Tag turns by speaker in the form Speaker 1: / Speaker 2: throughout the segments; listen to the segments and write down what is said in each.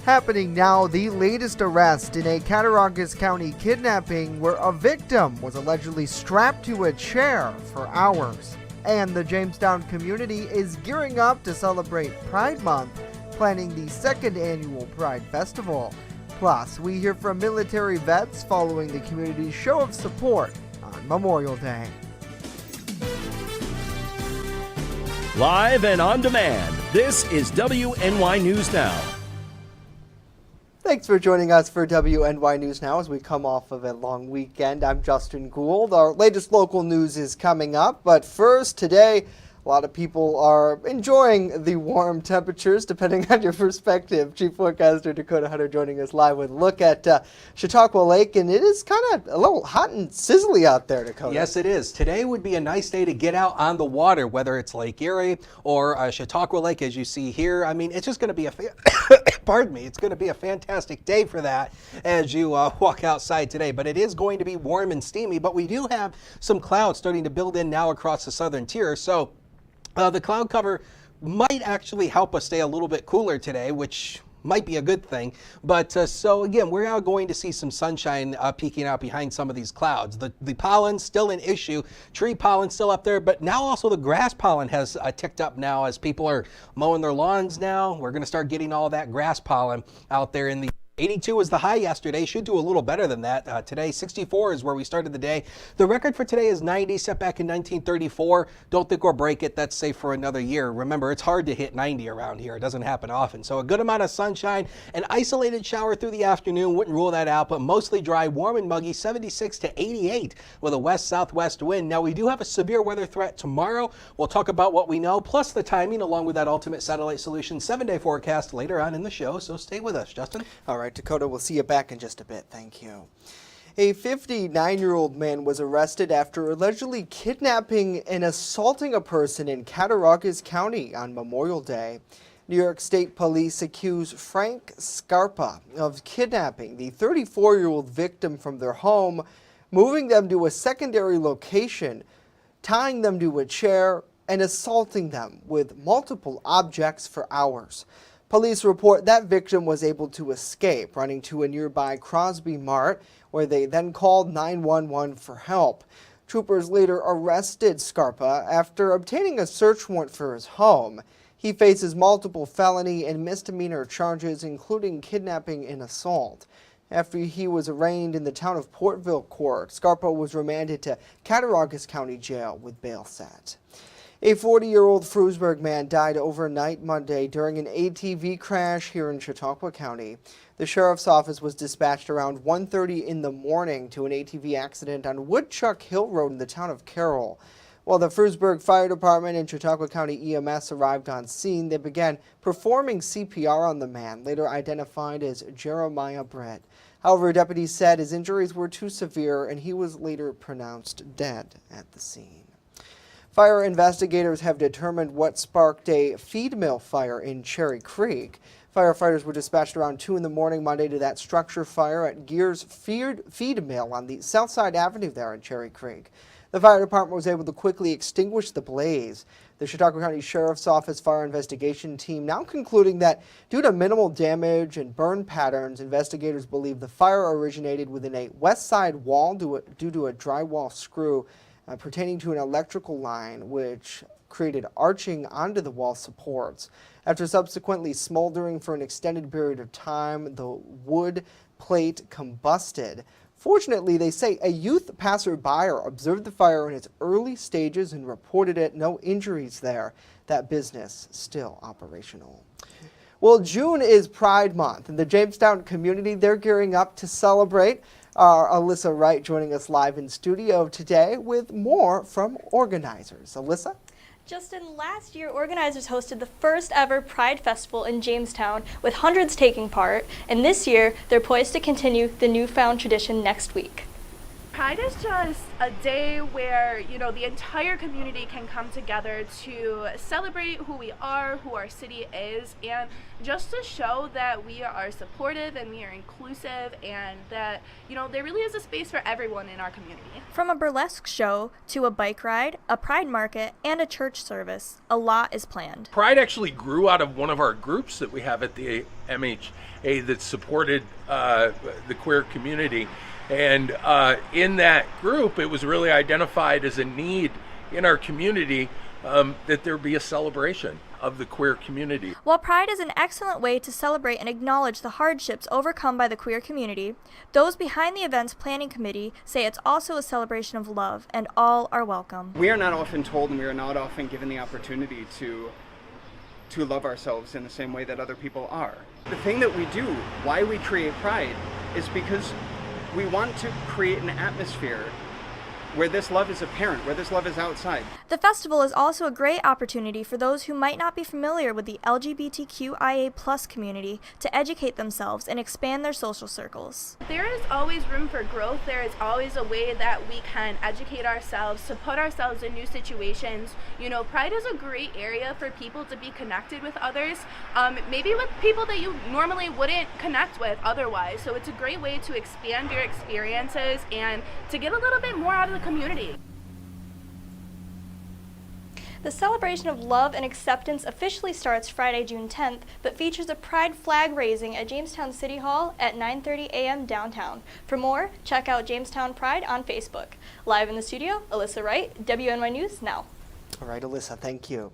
Speaker 1: Happening now, the latest arrest in a Cattaraugus County kidnapping where a victim was allegedly strapped to a chair for hours. And the Jamestown community is gearing up to celebrate Pride Month, planning the second annual Pride Festival. Plus, we hear from military vets following the community's show of support on Memorial Day.
Speaker 2: Live and on demand, this is WNY News Now.
Speaker 1: Thanks for joining us for WNY News Now as we come off of a long weekend. I'm Justin Gould. Our latest local news is coming up, but first today, a lot of people are enjoying the warm temperatures, depending on your perspective. Chief Forecaster Dakota Hunter joining us live with a look at Chautauqua Lake, and it is kind of a little hot and sizzly out there, Dakota.
Speaker 3: Yes, it is. Today would be a nice day to get out on the water, whether it's Lake Erie or Chautauqua Lake, as you see here. I mean, it's just going to be pardon me, it's going to be a fantastic day for that as you walk outside today. But it is going to be warm and steamy, but we do have some clouds starting to build in now across the southern tier. So the cloud cover might actually help us stay a little bit cooler today, which might be a good thing. But so again, we're now going to see some sunshine peeking out behind some of these clouds. The pollen still an issue, tree pollen still up there, but now also the grass pollen has ticked up now as people are mowing their lawns now. We're going to start getting all that grass pollen out there in the 82 was the high yesterday. Should do a little better than that. Today, 64 is where we started the day. The record for today is 90, set back in 1934. Don't think we'll break it. That's safe for another year. Remember, it's hard to hit 90 around here. It doesn't happen often. So a good amount of sunshine. An isolated shower through the afternoon. Wouldn't rule that out, but mostly dry, warm and muggy, 76 to 88 with a west-southwest wind. Now, we do have a severe weather threat tomorrow. We'll talk about what we know, plus the timing, along with that Ultimate Satellite Solution 7-day forecast later on in the show. So stay with us, Justin.
Speaker 1: All right, Dakota, we'll see you back in just a bit. Thank you. A 59-year-old man was arrested after allegedly kidnapping and assaulting a person in Cattaraugus County on Memorial Day. New York State Police accuse Frank Scarpa of kidnapping the 34-year-old victim from their home, moving them to a secondary location, tying them to a chair, and assaulting them with multiple objects for hours. Police report that victim was able to escape, running to a nearby Crosby Mart, where they then called 911 for help. Troopers later arrested Scarpa after obtaining a search warrant for his home. He faces multiple felony and misdemeanor charges, including kidnapping and assault. After he was arraigned in the town of Portville court, Scarpa was remanded to Cattaraugus County Jail with bail set. A 40-year-old Frewsburg man died overnight Monday during an ATV crash here in Chautauqua County. The sheriff's office was dispatched around 1:30 in the morning to an ATV accident on Woodchuck Hill Road in the town of Carroll. While the Frewsburg Fire Department and Chautauqua County EMS arrived on scene, they began performing CPR on the man, later identified as Jeremiah Brett. However, deputies said his injuries were too severe and he was later pronounced dead at the scene. Fire investigators have determined what sparked a feed mill fire in Cherry Creek. Firefighters were dispatched around 2 in the morning Monday to that structure fire at Gears Feed Mill on the Southside Avenue there in Cherry Creek. The fire department was able to quickly extinguish the blaze. The Chautauqua County Sheriff's Office fire investigation team now concluding that due to minimal damage and burn patterns, investigators believe the fire originated within a west side wall due to a drywall screw pertaining to an electrical line which created arching onto the wall supports. After subsequently smoldering for an extended period of time, the wood plate combusted. Fortunately, they say a youth passerby observed the fire in its early stages and reported it. No injuries there. That business still operational. Well, June is Pride Month, and the Jamestown community, they're gearing up to celebrate. Alyssa Wright joining us live in studio today with more from organizers. Alyssa?
Speaker 4: Justin, last year organizers hosted the first ever Pride Festival in Jamestown with hundreds taking part, and this year they're poised to continue the newfound tradition next week.
Speaker 5: Pride is just a day where, the entire community can come together to celebrate who we are, who our city is, and just to show that we are supportive and we are inclusive and that, there really is a space for everyone in our community.
Speaker 4: From a burlesque show to a bike ride, a pride market, and a church service, a lot is planned.
Speaker 6: Pride actually grew out of one of our groups that we have at the MHA that supported the queer community. And in that group, it was really identified as a need in our community that there be a celebration of the queer community.
Speaker 4: While Pride is an excellent way to celebrate and acknowledge the hardships overcome by the queer community, those behind the event's planning committee say it's also a celebration of love, and all are welcome.
Speaker 7: We are not often told, and we are not often given the opportunity to love ourselves in the same way that other people are. The thing that we do, why we create Pride, is because we want to create an atmosphere where this love is apparent, where this love is outside.
Speaker 4: The festival is also a great opportunity for those who might not be familiar with the LGBTQIA+ community to educate themselves and expand their social circles.
Speaker 5: There is always room for growth. There is always a way that we can educate ourselves, to put ourselves in new situations. Pride is a great area for people to be connected with others, maybe with people that you normally wouldn't connect with otherwise. So it's a great way to expand your experiences and to get a little bit more out of the community.
Speaker 4: The celebration of love and acceptance officially starts Friday, June 10th, but features a pride flag raising at Jamestown City Hall at 9:30 a.m. downtown. For more, check out Jamestown Pride on Facebook. Live in the studio, Alyssa Wright, WNY News Now.
Speaker 1: All right, Alyssa, thank you.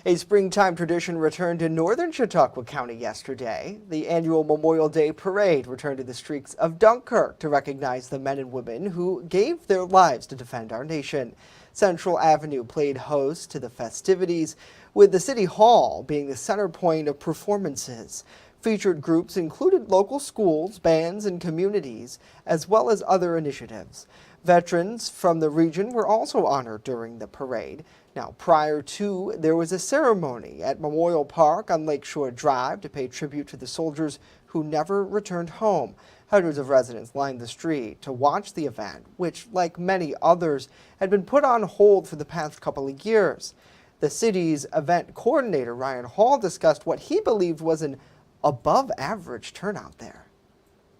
Speaker 1: A springtime tradition returned to northern Chautauqua County yesterday. The annual Memorial Day Parade returned to the streets of Dunkirk to recognize the men and women who gave their lives to defend our nation. Central Avenue played host to the festivities, with the City Hall being the center point of performances. Featured groups included local schools, bands, and communities, as well as other initiatives. Veterans from the region were also honored during the parade. Now, prior to, there was a ceremony at Memorial Park on Lakeshore Drive to pay tribute to the soldiers who never returned home. Hundreds of residents lined the street to watch the event, which, like many others, had been put on hold for the past couple of years. The city's event coordinator, Ryan Hall, discussed what he believed was an above-average turnout there.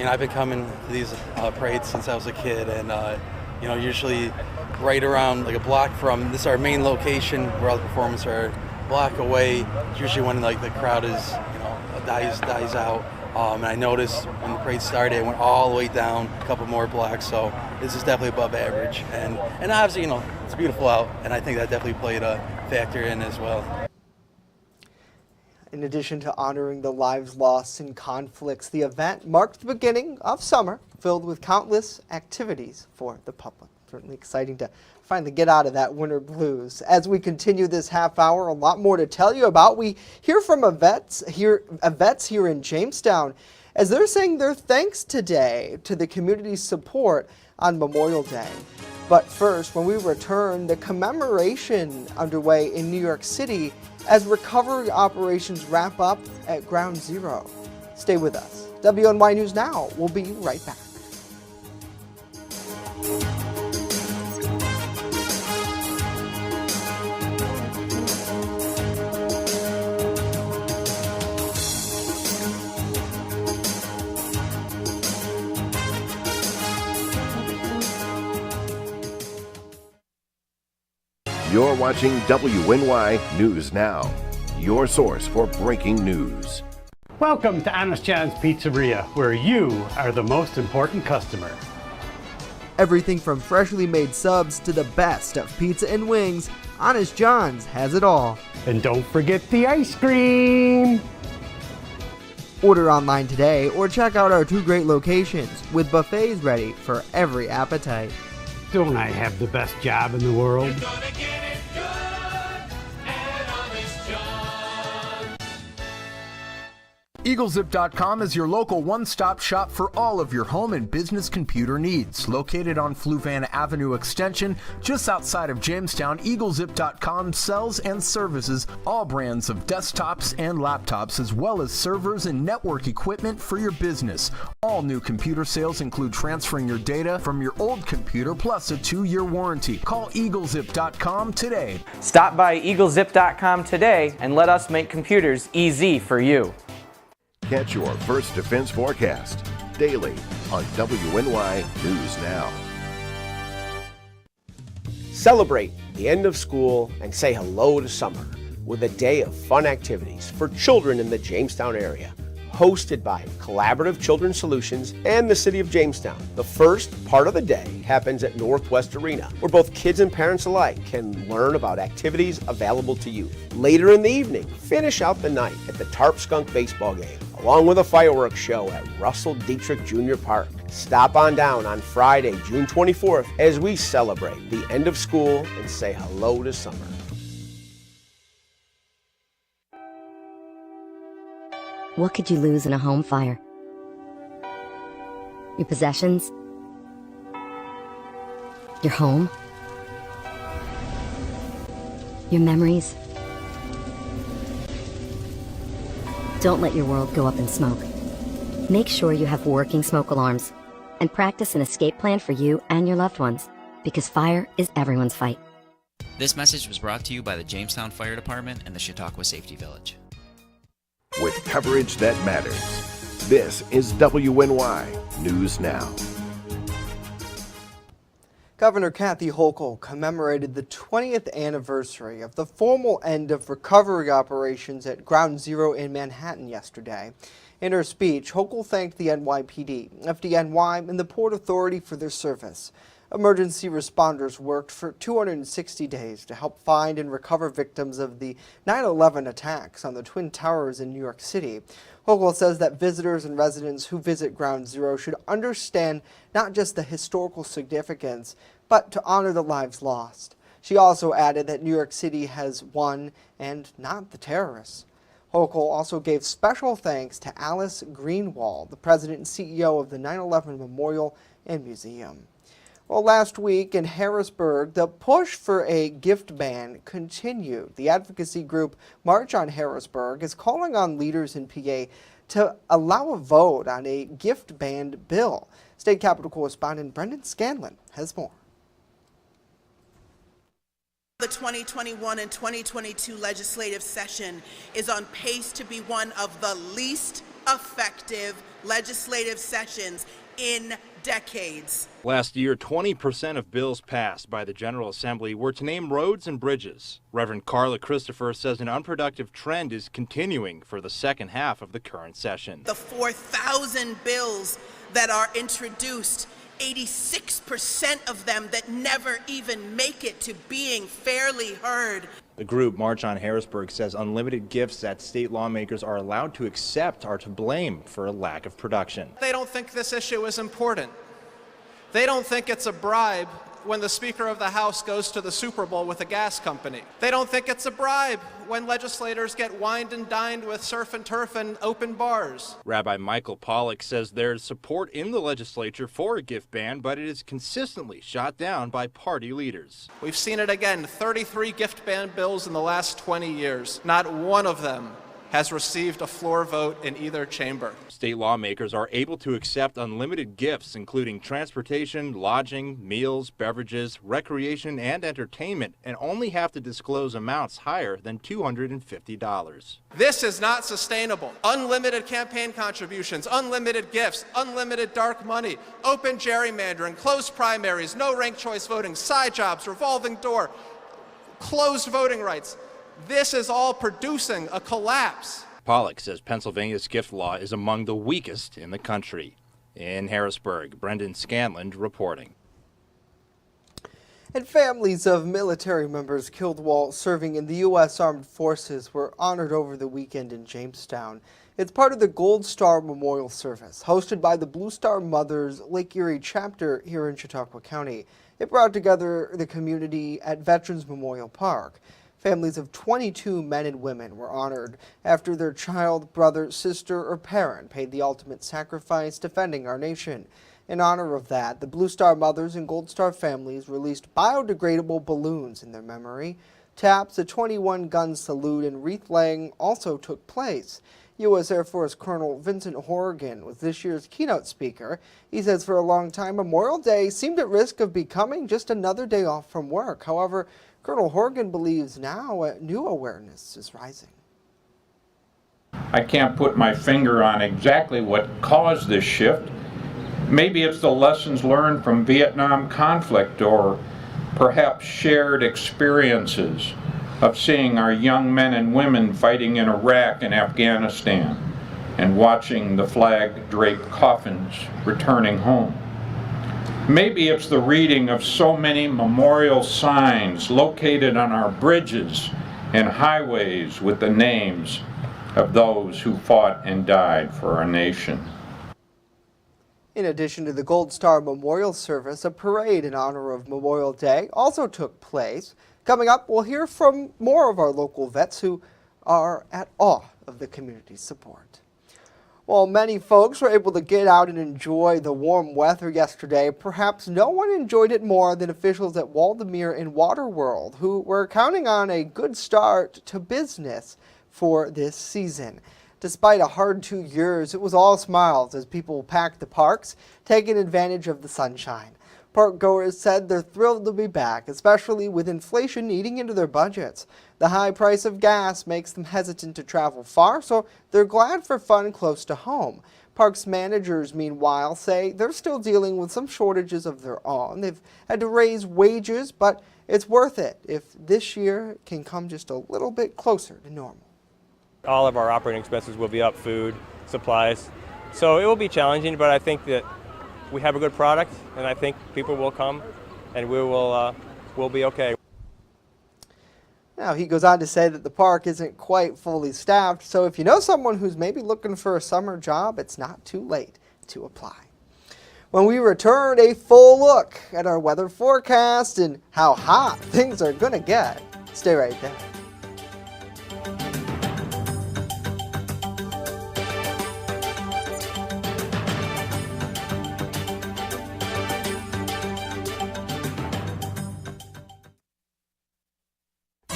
Speaker 8: And I've been coming to these parades since I was a kid, and usually right around like a block from this is our main location where all the performances are. A block away. It's usually when the crowd is dies out. And I noticed when the parade started, it went all the way down a couple more blocks. So this is definitely above average, and obviously it's beautiful out, and I think that definitely played a factor in as well.
Speaker 1: In addition to honoring the lives lost in conflicts, the event marked the beginning of summer, filled with countless activities for the public. Certainly exciting to finally get out of that winter blues. As we continue this half hour, a lot more to tell you about. We hear from vets here in Jamestown, as they're saying their thanks today to the community's support on Memorial Day. But first, when we return, the commemoration underway in New York City as recovery operations wrap up at Ground Zero. Stay with us. WNY News Now. We'll be right back.
Speaker 9: You're watching WNY News Now, your source for breaking news.
Speaker 10: Welcome to Honest John's Pizzeria, where you are the most important customer.
Speaker 1: Everything from freshly made subs to the best of pizza and wings, Honest John's has it all.
Speaker 10: And don't forget the ice cream!
Speaker 1: Order online today or check out our 2 great locations with buffets ready for every appetite.
Speaker 10: Don't I have the best job in the world?
Speaker 11: EagleZip.com is your local one-stop shop for all of your home and business computer needs. Located on Fluvan Avenue Extension, just outside of Jamestown, EagleZip.com sells and services all brands of desktops and laptops, as well as servers and network equipment for your business. All new computer sales include transferring your data from your old computer plus a 2-year warranty. Call EagleZip.com today.
Speaker 12: Stop by EagleZip.com today and let us make computers easy for you.
Speaker 9: Catch your First Defense forecast daily on WNY News Now.
Speaker 13: Celebrate the end of school and say hello to summer with a day of fun activities for children in the Jamestown area. Hosted by Collaborative Children's Solutions and the City of Jamestown. The first part of the day happens at Northwest Arena, where both kids and parents alike can learn about activities available to youth. Later in the evening, finish out the night at the Tarp Skunk baseball game, along with a fireworks show at Russell Dietrich Jr. Park. Stop on down on Friday, June 24th, as we celebrate the end of school and say hello to summer.
Speaker 14: What could you lose in a home fire? Your possessions? Your home? Your memories? Don't let your world go up in smoke. Make sure you have working smoke alarms and practice an escape plan for you and your loved ones, because fire is everyone's fight.
Speaker 15: This message was brought to you by the Jamestown Fire Department and the Chautauqua Safety Village.
Speaker 9: With coverage that matters, this is WNY News Now.
Speaker 1: Governor Kathy Hochul commemorated the 20th anniversary of the formal end of recovery operations at Ground Zero in Manhattan yesterday. In her speech, Hochul thanked the NYPD, FDNY, and the Port Authority for their service. Emergency responders worked for 260 days to help find and recover victims of the 9/11 attacks on the Twin Towers in New York City. Hochul says that visitors and residents who visit Ground Zero should understand not just the historical significance, but to honor the lives lost. She also added that New York City has won and not the terrorists. Hochul also gave special thanks to Alice Greenwald, the president and CEO of the 9/11 Memorial and Museum. Well, last week in Harrisburg, the push for a gift ban continued. The advocacy group March on Harrisburg is calling on leaders in PA to allow a vote on a gift ban bill. State Capitol correspondent Brendan Scanlon has more.
Speaker 16: The 2021 and 2022 legislative session is on pace to be one of the least effective legislative sessions in decades.
Speaker 17: Last year, 20% of bills passed by the General Assembly were to name roads and bridges. Reverend Carla Christopher says an unproductive trend is continuing for the second half of the current session.
Speaker 16: The 4,000 bills that are introduced, 86% of them that never even make it to being fairly heard.
Speaker 18: The group March on Harrisburg says unlimited gifts that state lawmakers are allowed to accept are to blame for a lack of production.
Speaker 19: They don't think this issue is important. They don't think it's a bribe when the Speaker of the House goes to the Super Bowl with a gas company. They don't think it's a bribe when legislators get wined and dined with surf and turf and open bars.
Speaker 17: Rabbi Michael Pollack says there's support in the legislature for a gift ban, but it is consistently shot down by party leaders.
Speaker 19: We've seen it again, 33 gift ban bills in the last 20 years. Not one of them has received a floor vote in either chamber.
Speaker 17: State lawmakers are able to accept unlimited gifts, including transportation, lodging, meals, beverages, recreation, and entertainment, and only have to disclose amounts higher than $250.
Speaker 19: This is not sustainable. Unlimited campaign contributions, unlimited gifts, unlimited dark money, open gerrymandering, closed primaries, no ranked choice voting, side jobs, revolving door, closed voting rights. This is all producing a collapse.
Speaker 17: Pollack says Pennsylvania's gift law is among the weakest in the country. In Harrisburg, Brendan Scanlon reporting.
Speaker 1: And families of military members killed while serving in the U.S. Armed Forces were honored over the weekend in Jamestown. It's part of the Gold Star Memorial Service, hosted by the Blue Star Mothers Lake Erie chapter here in Chautauqua County. It brought together the community at Veterans Memorial Park. Families of 22 men and women were honored after their child, brother, sister, or parent paid the ultimate sacrifice defending our nation. In honor of that, the Blue Star mothers and Gold Star families released biodegradable balloons in their memory. Taps, a 21-gun salute, and wreath-laying also took place. U.S. Air Force Colonel Vincent Horgan was this year's keynote speaker. He says for a long time, Memorial Day seemed at risk of becoming just another day off from work. However, Colonel Horgan believes now a new awareness is rising.
Speaker 20: I can't put my finger on exactly what caused this shift. Maybe it's the lessons learned from Vietnam conflict, or perhaps shared experiences of seeing our young men and women fighting in Iraq and Afghanistan and watching the flag-draped coffins returning home. Maybe it's the reading of so many memorial signs located on our bridges and highways with the names of those who fought and died for our nation.
Speaker 1: In addition to the Gold Star Memorial Service, a parade in honor of Memorial Day also took place. Coming up, we'll hear from more of our local vets who are at awe of the community's support. While many folks were able to get out and enjoy the warm weather yesterday, perhaps no one enjoyed it more than officials at Waldemere and Waterworld, who were counting on a good start to business for this season. Despite a hard 2 years, it was all smiles as people packed the parks, taking advantage of the sunshine. Park goers said they're thrilled to be back, especially with inflation eating into their budgets. The high price of gas makes them hesitant to travel far, so they're glad for fun close to home. Parks managers, meanwhile, say they're still dealing with some shortages of their own. They've had to raise wages, but it's worth it if this year can come just a little bit closer to normal.
Speaker 21: All of our operating expenses will be up, food, supplies. So it will be challenging, but I think that we have a good product, and I think people will come, and we'll be okay.
Speaker 1: Now, he goes on to say that the park isn't quite fully staffed, so if you know someone who's maybe looking for a summer job, it's not too late to apply. When we return, a full look at our weather forecast and how hot things are going to get. Stay right there.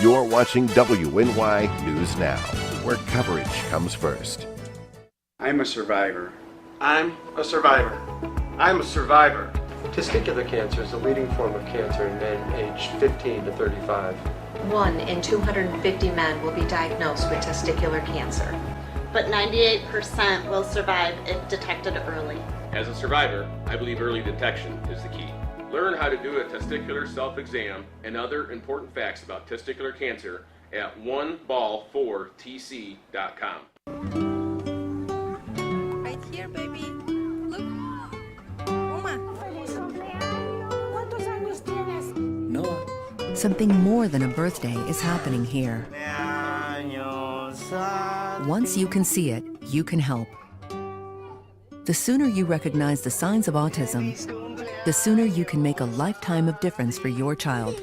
Speaker 9: You're watching WNY News Now, where coverage comes first.
Speaker 22: I'm a survivor. I'm a survivor. I'm a survivor.
Speaker 23: Testicular cancer is the leading form of cancer in men aged 15 to 35.
Speaker 24: 1 in 250 men will be diagnosed with testicular cancer.
Speaker 25: But 98% will survive if detected early.
Speaker 26: As a survivor, I believe early detection is the key. Learn how to do a testicular self-exam and other important facts about testicular cancer at oneball4tc.com.
Speaker 27: Right here, baby. Look. Uma.
Speaker 28: Noah. Something more than a birthday is happening here. Once you can see it, you can help. The sooner you recognize the signs of autism, the sooner you can make a lifetime of difference for your child.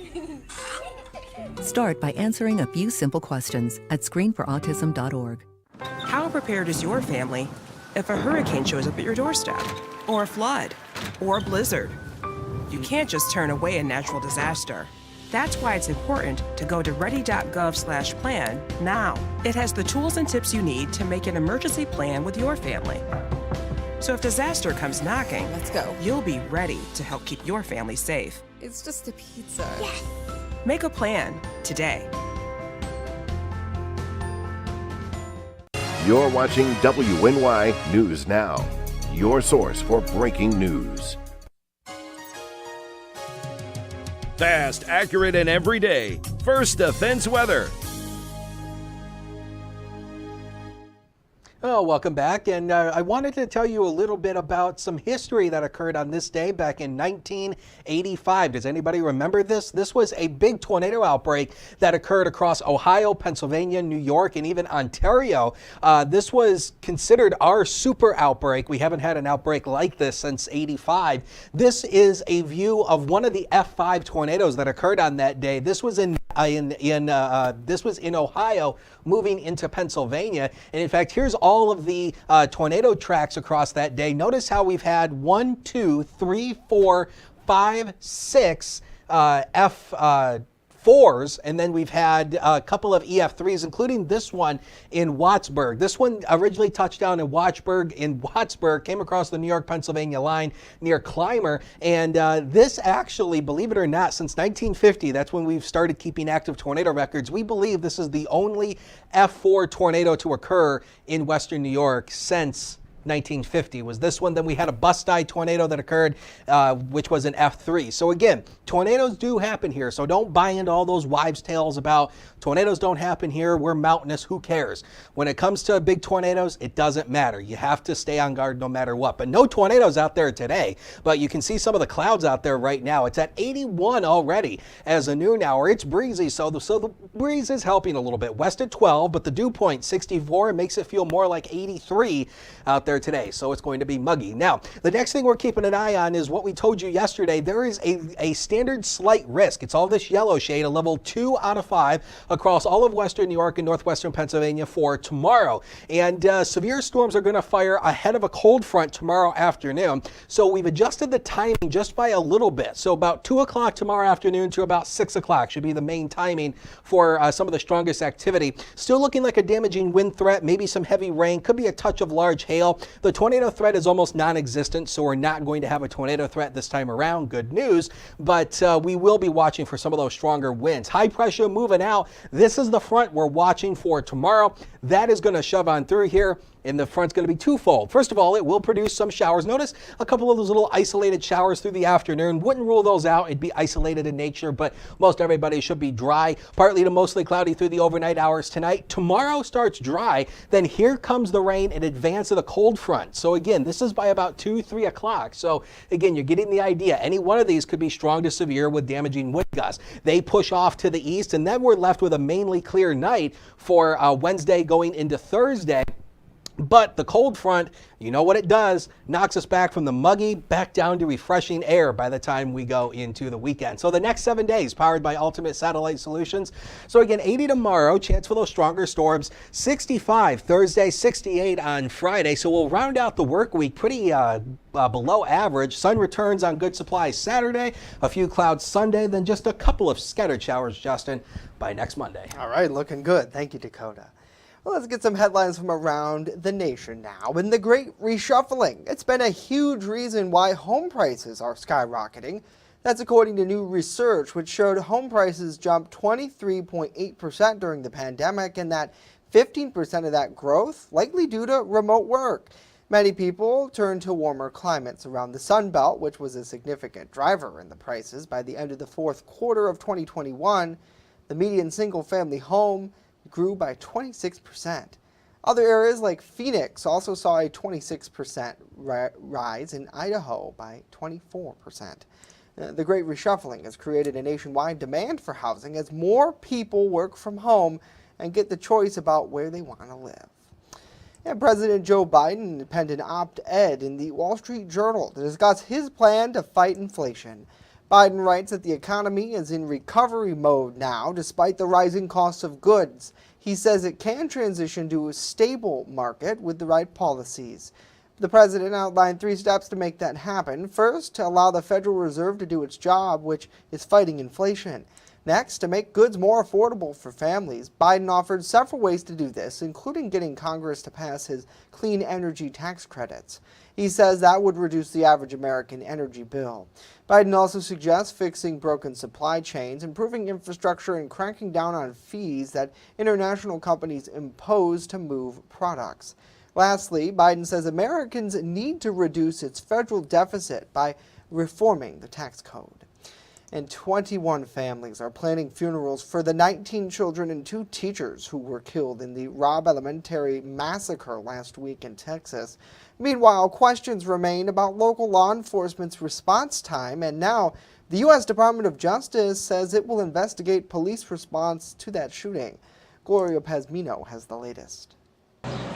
Speaker 28: Start by answering a few simple questions at screenforautism.org.
Speaker 29: How prepared is your family if a hurricane shows up at your doorstep, or a flood, or a blizzard? You can't just turn away a natural disaster. That's why it's important to go to ready.gov/plan now. It has the tools and tips you need to make an emergency plan with your family. So if disaster comes knocking,
Speaker 27: let's go.
Speaker 29: You'll be ready to help keep your family safe.
Speaker 27: It's just a pizza.
Speaker 29: Yes. Make a plan today.
Speaker 9: You're watching WNY News Now, your source for breaking news.
Speaker 2: Fast, accurate, and everyday. First Defense Weather.
Speaker 3: Oh, welcome back. And I wanted to tell you a little bit about some history that occurred on this day back in 1985. Does anybody remember this? This was a big tornado outbreak that occurred across Ohio, Pennsylvania, New York, and even Ontario. This was considered our super outbreak. We haven't had an outbreak like this since '85. This is a view of one of the F5 tornadoes that occurred on that day. This was in Ohio, moving into Pennsylvania. And in fact, here's all of the tornado tracks across that day. Notice how we've had 1, 2, 3, 4, 5, 6 F4s, and then we've had a couple of EF3s, including this one in Wattsburg. This one originally touched down in Wattsburg, came across the New York-Pennsylvania line near Clymer, and this actually, believe it or not, since 1950, that's when we've started keeping active tornado records, we believe this is the only F4 tornado to occur in Western New York since 1950 was this one. Then we had a bust-eye tornado that occurred, which was an F3. So again, tornadoes do happen here. So don't buy into all those wives' tales about tornadoes don't happen here. We're mountainous. Who cares? When it comes to big tornadoes, it doesn't matter. You have to stay on guard no matter what. But no tornadoes out there today. But you can see some of the clouds out there right now. It's at 81 already as a noon hour. It's breezy, so the breeze is helping a little bit. West at 12, but the dew point 64 makes it feel more like 83 out there today, so it's going to be muggy. Now, the next thing we're keeping an eye on is what we told you yesterday. There is a standard slight risk. It's all this yellow shade, a level 2 out of 5 across all of Western New York and Northwestern Pennsylvania for tomorrow. And severe storms are going to fire ahead of a cold front tomorrow afternoon. So we've adjusted the timing just by a little bit. So about 2 o'clock tomorrow afternoon to about 6 o'clock should be the main timing for some of the strongest activity. Still looking like a damaging wind threat, maybe some heavy rain, could be a touch of large hail. The tornado threat is almost non-existent, so we're not going to have a tornado threat this time around. Good news, but we will be watching for some of those stronger winds. High pressure moving out. This is the front we're watching for tomorrow. That is going to shove on through here, and the front's going to be twofold. First of all, it will produce some showers. Notice a couple of those little isolated showers through the afternoon. Wouldn't rule those out. It'd be isolated in nature, but most everybody should be dry. Partly to mostly cloudy through the overnight hours tonight. Tomorrow starts dry. Then here comes the rain in advance of the cold front. So again, this is by about 2, 3 o'clock. So again, you're getting the idea. Any one of these could be strong to severe with damaging wind gusts. They push off to the east, and then we're left with a mainly clear night for Wednesday going into Thursday. But the cold front, you know what it does, knocks us back from the muggy back down to refreshing air by the time we go into the weekend. So the next 7 days powered by Ultimate Satellite Solutions. So again, 80 tomorrow, chance for those stronger storms, 65 Thursday, 68 on Friday. So we'll round out the work week pretty below average. Sun returns on good supply Saturday, a few clouds Sunday, then just a couple of scattered showers, Justin, by next Monday.
Speaker 1: All right, looking good. Thank you, Dakota. Well, let's get some headlines from around the nation now. In the great reshuffling, it's been a huge reason why home prices are skyrocketing. That's according to new research, which showed home prices jumped 23.8% during the pandemic, and that 15% of that growth likely due to remote work. Many people turned to warmer climates around the Sun Belt, which was a significant driver in the prices. By the end of the fourth quarter of 2021, the median single-family home grew by 26%. Other areas like Phoenix also saw a 26% rise, in Idaho by 24%. The Great Reshuffling has created a nationwide demand for housing as more people work from home and get the choice about where they want to live. And President Joe Biden penned an op-ed in the Wall Street Journal to discuss his plan to fight inflation. Biden writes that the economy is in recovery mode now, despite the rising costs of goods. He says it can transition to a stable market with the right policies. The president outlined 3 steps to make that happen. First, to allow the Federal Reserve to do its job, which is fighting inflation. Next, to make goods more affordable for families. Biden offered several ways to do this, including getting Congress to pass his clean energy tax credits. He says that would reduce the average American energy bill. Biden also suggests fixing broken supply chains, improving infrastructure, and cracking down on fees that international companies impose to move products. Lastly, Biden says Americans need to reduce its federal deficit by reforming the tax code. And 21 families are planning funerals for the 19 children and 2 teachers who were killed in the Robb Elementary massacre last week in Texas. Meanwhile, questions remain about local law enforcement's response time, and now the U.S. Department of Justice says it will investigate police response to that shooting. Gloria Pazmino has the latest.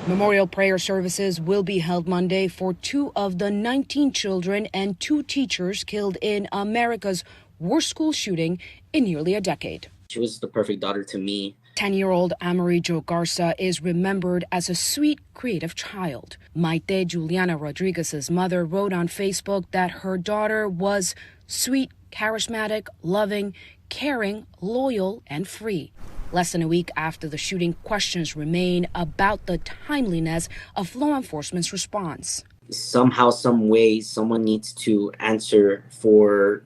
Speaker 4: Memorial prayer services will be held Monday for 2 of the 19 children and 2 teachers killed in America's worst school shooting in nearly a decade.
Speaker 5: She was the perfect daughter to me.
Speaker 4: 10-year-old Amerie Jo Garza is remembered as a sweet, creative child. Maite Juliana Rodriguez's mother wrote on Facebook that her daughter was sweet, charismatic, loving, caring, loyal, and free. Less than a week after the shooting, questions remain about the timeliness of law enforcement's response.
Speaker 5: Somehow, some way, someone needs to answer for,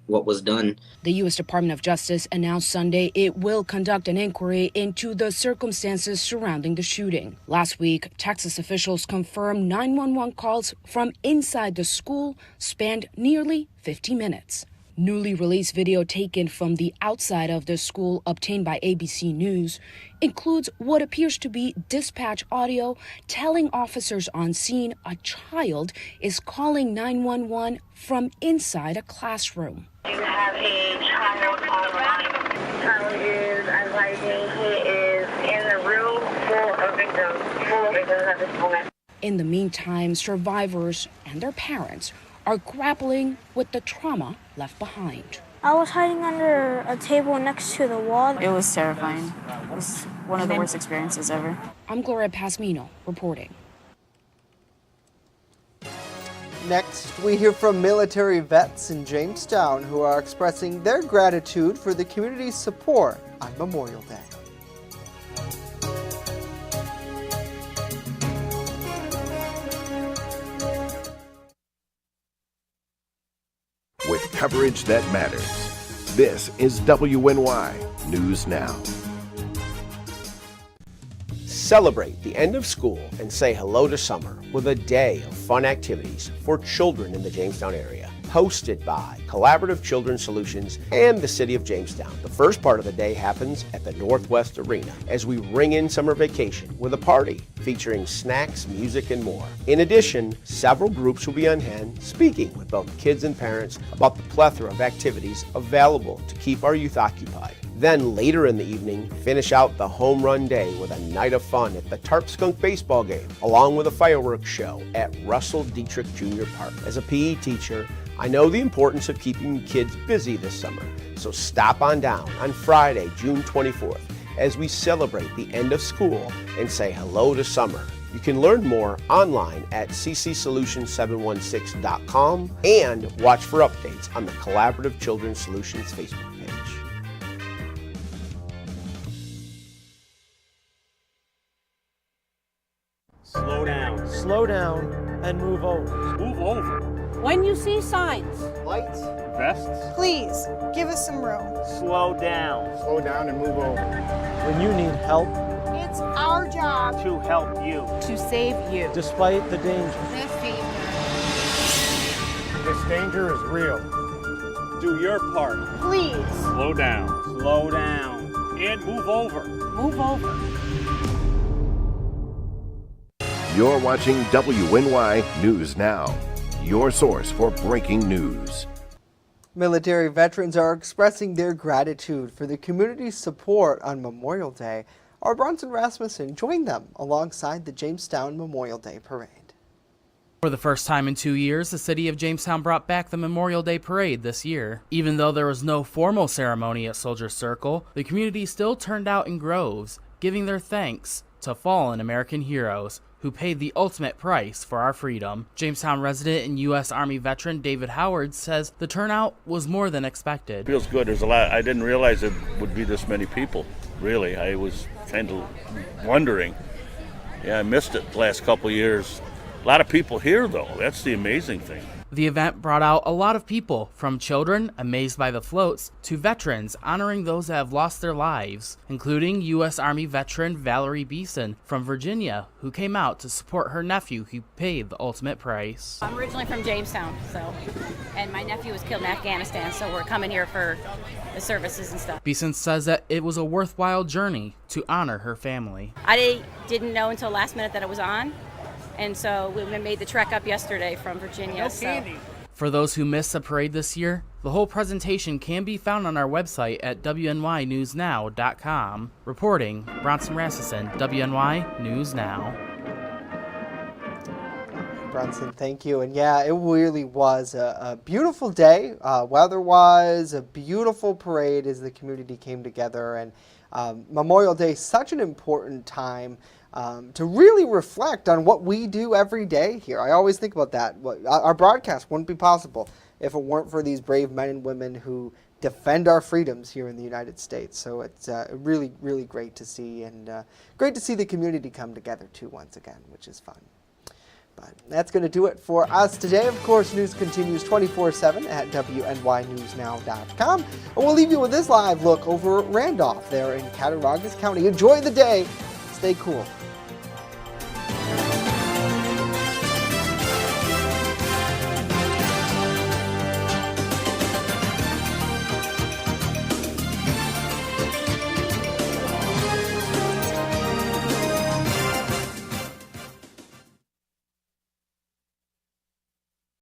Speaker 5: what was done.
Speaker 4: The U.S. Department of Justice announced Sunday it will conduct an inquiry into the circumstances surrounding the shooting. Last week, Texas officials confirmed 911 calls from inside the school spanned nearly 50 minutes. Newly released video taken from the outside of the school obtained by ABC News includes what appears to be dispatch audio telling officers on scene a child is calling 911 from inside a classroom.
Speaker 6: You have a child online. Child is advising he is in the room full of victims at this moment.
Speaker 4: In the meantime, survivors and their parents are grappling with the trauma left behind.
Speaker 7: I was hiding under a table next to the wall.
Speaker 8: It was terrifying. It was one of the worst experiences ever.
Speaker 4: I'm Gloria Pazmino reporting.
Speaker 1: Next, we hear from military vets in Jamestown who are expressing their gratitude for the community's support on Memorial Day.
Speaker 9: With coverage that matters, this is WNY News Now.
Speaker 10: Celebrate the end of school and say hello to summer with a day of fun activities for children in the Jamestown area. Hosted by Collaborative Children's Solutions and the City of Jamestown. The first part of the day happens at the Northwest Arena as we ring in summer vacation with a party featuring snacks, music, and more. In addition, several groups will be on hand speaking with both kids and parents about the plethora of activities available to keep our youth occupied. Then later in the evening, finish out the home run day with a night of fun at the Tarp Skunk baseball game, along with a fireworks show at Russell Dietrich Jr. Park. As a PE teacher, I know the importance of keeping kids busy this summer, so stop on down on Friday, June 24th, as we celebrate the end of school and say hello to summer. You can learn more online at ccsolutions716.com and watch for updates on the Collaborative Children's Solutions Facebook page.
Speaker 11: Slow down, and move over.
Speaker 12: Move over.
Speaker 13: When you see signs,
Speaker 11: Lights,
Speaker 12: Vests.
Speaker 27: Please, give us some room.
Speaker 11: slow down.
Speaker 22: Slow down and move over.
Speaker 11: When you need help,
Speaker 27: It's our job
Speaker 11: to help you,
Speaker 13: to save you.
Speaker 11: despite the danger.
Speaker 22: This danger is real.
Speaker 12: Do your part.
Speaker 27: Please.
Speaker 12: Slow down.
Speaker 11: Slow down.
Speaker 12: And move over.
Speaker 13: Move over.
Speaker 9: You're watching WNY News Now, your source for breaking news.
Speaker 1: Military veterans are expressing their gratitude for the community's support on Memorial Day. Our Bronson Rasmussen joined them alongside the Jamestown Memorial Day Parade.
Speaker 30: For the first time in 2 years, the city of Jamestown brought back the Memorial Day Parade this year. Even though there was no formal ceremony at Soldier Circle, the community still turned out in groves, giving their thanks to fallen American heroes who paid the ultimate price for our freedom. Jamestown resident and U.S. Army veteran David Howard says the turnout was more than expected.
Speaker 31: Feels good. There's a lot. I didn't realize it would be this many people, really. I was kind of wondering. Yeah, I missed it the last couple of years. A lot of people here, though. That's the amazing thing.
Speaker 30: The event brought out a lot of people, from children amazed by the floats to veterans honoring those that have lost their lives, including U.S. Army veteran Valerie Beeson from Virginia, who came out to support her nephew who paid the ultimate price.
Speaker 14: I'm originally from Jamestown, and my nephew was killed in Afghanistan, so we're coming here for the services and stuff.
Speaker 30: Beeson says that it was a worthwhile journey to honor her family.
Speaker 14: I didn't know until last minute that it was on, and so we made the trek up yesterday from Virginia.
Speaker 30: For those who missed the parade this year, the whole presentation can be found on our website at WNYNewsNow.com. Reporting, Bronson Rasmussen, WNY News Now.
Speaker 1: Bronson, thank you. And yeah, it really was a beautiful day, weather-wise, a beautiful parade as the community came together. And Memorial Day, such an important time to really reflect on what we do every day here. I always think about that. Our broadcast wouldn't be possible if it weren't for these brave men and women who defend our freedoms here in the United States. So it's really, really great to see, and great to see the community come together too once again, which is fun. But that's going to do it for us today. Of course, news continues 24/7 at WNYNewsNow.com. And we'll leave you with this live look over Randolph there in Cattaraugus County. Enjoy the day. Stay cool.